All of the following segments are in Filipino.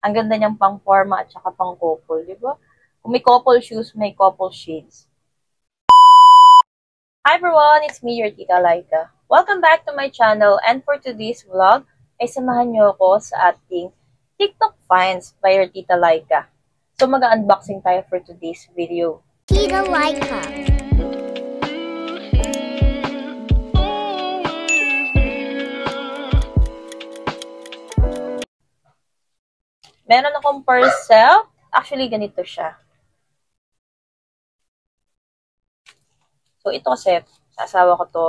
Ang ganda niyang pang forma at saka pang couple, di ba? Kung may couple shoes, may couple shades. Hi everyone, it's me, your Tita Laika. Welcome back to my channel, and for today's vlog, ay samahan niyo ako sa ating TikTok finds by your Tita Laika. So mag-unboxing tayo for today's video. Tita Laika. Meron akong parcel. Actually, ganito siya. So, ito kasi, sa asawa ko to.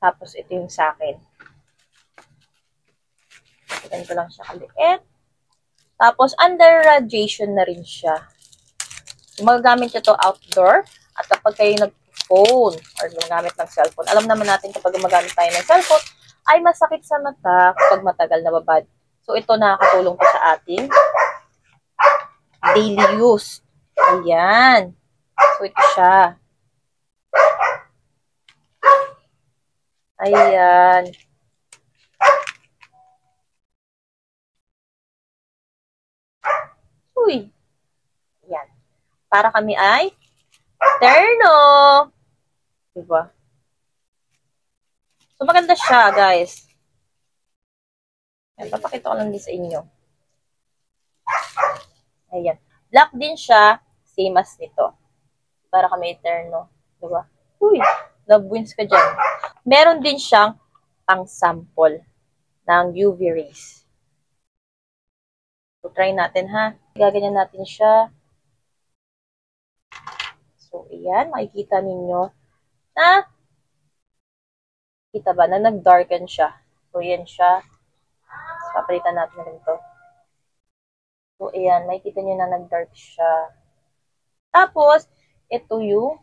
Tapos, ito yung sa akin. Ganito lang siya kaliit. Tapos, under radiation na rin siya. So, magagamit ito outdoor. At kapag kayo nag-phone or gumagamit ng cellphone, alam naman natin kapag gumagamit tayo ng cellphone, ay masakit sa mata kapag matagal na babad. So, ito nakakatulong po sa ating daily use. Ayan. So, ito siya. Ayan. Uy. Ayan. Para kami ay terno. Diba? So, maganda siya, guys. Ayan, papakita ko lang din sa inyo. Ayan. Black din siya, same as nito. Para kami eterno. Diba? Uy, love wins ka dyan. Meron din siyang pang-sample ng UV rays. So, try natin ha. Gaganyan natin siya. So, ayan. Makikita ninyo na kita ba na nag-darken siya. So, ayan siya. Papalitan natin na ito. So, ayan. Makikita nyo na nag-dark siya. Tapos, ito yung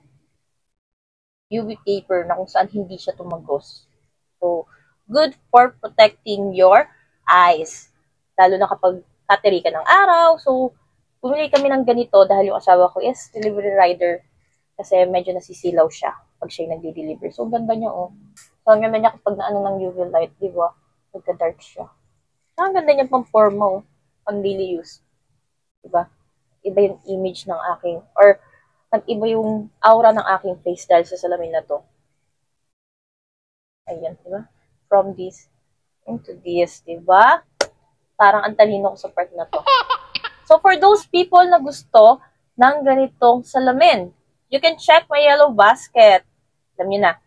UV paper na kung saan hindi siya tumagos. So, good for protecting your eyes. Lalo na kapag katiri ka ng araw. So, bumili kami ng ganito dahil yung asawa ko is delivery rider. Kasi medyo nasisilaw siya pag siya nagdi-deliver. So, ganda niya, oh. So, ang ganda niya kapag naano ng UV light, di ba? Nagka-dark siya. Ang ganda niya pang forma, oh, pang daily use. Diba? Iba yung image ng aking, or nag-iba yung aura ng aking face dahil sa salamin na to. Ayan, diba? From this into this, diba? Parang ang talino ko sa part na to. So, for those people na gusto ng ganitong salamin, you can check my yellow basket. Alam niyo na.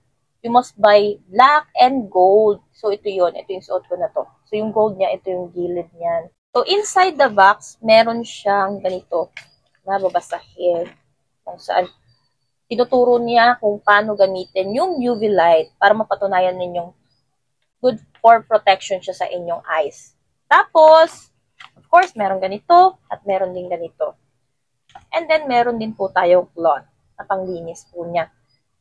You must buy black and gold. So, ito yun. Ito yung suot ko na to. So, yung gold niya, ito yung gilid niyan. So, inside the box, meron siyang ganito na babasahin. Kung saan, tinuturo niya kung paano gamitin yung UV light para mapatunayan ninyong good for protection siya sa inyong eyes. Tapos, of course, meron ganito at meron din ganito. And then, meron din po tayong cloth na panglinis po niya.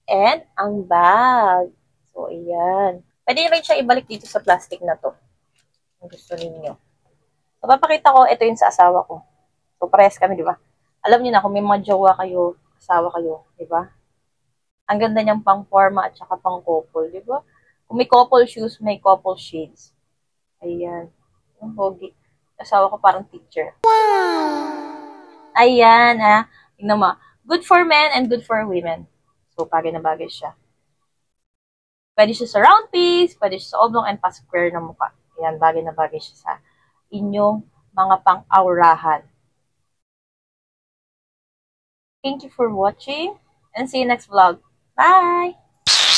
And, ang bag. So, ayan. Pwede rin siya ibalik dito sa plastic na to. Kung gusto ninyo. So, papakita ko, ito yung sa asawa ko. So, parehas kami, di ba? Alam niyo na, kung may mga jowa kayo, asawa kayo, di ba? Ang ganda niyang pang forma at saka pang couple, di ba? Kung may couple shoes, may couple shades. Ayan. Ang pogi. Asawa ko parang teacher. Wow! Ayan, ha? Tingnan mo. Good for men and good for women. So, bagay na bagay siya. Pwede siya sa round piece, pwede siya sa oblong and pa-square na mukha. Ayan, bagay na bagay siya sa inyong mga pang-aurahan. Thank you for watching and see you next vlog. Bye!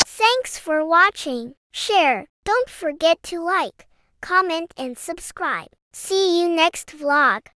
Thanks for watching. Share. Don't forget to like, comment, and subscribe. See you next vlog.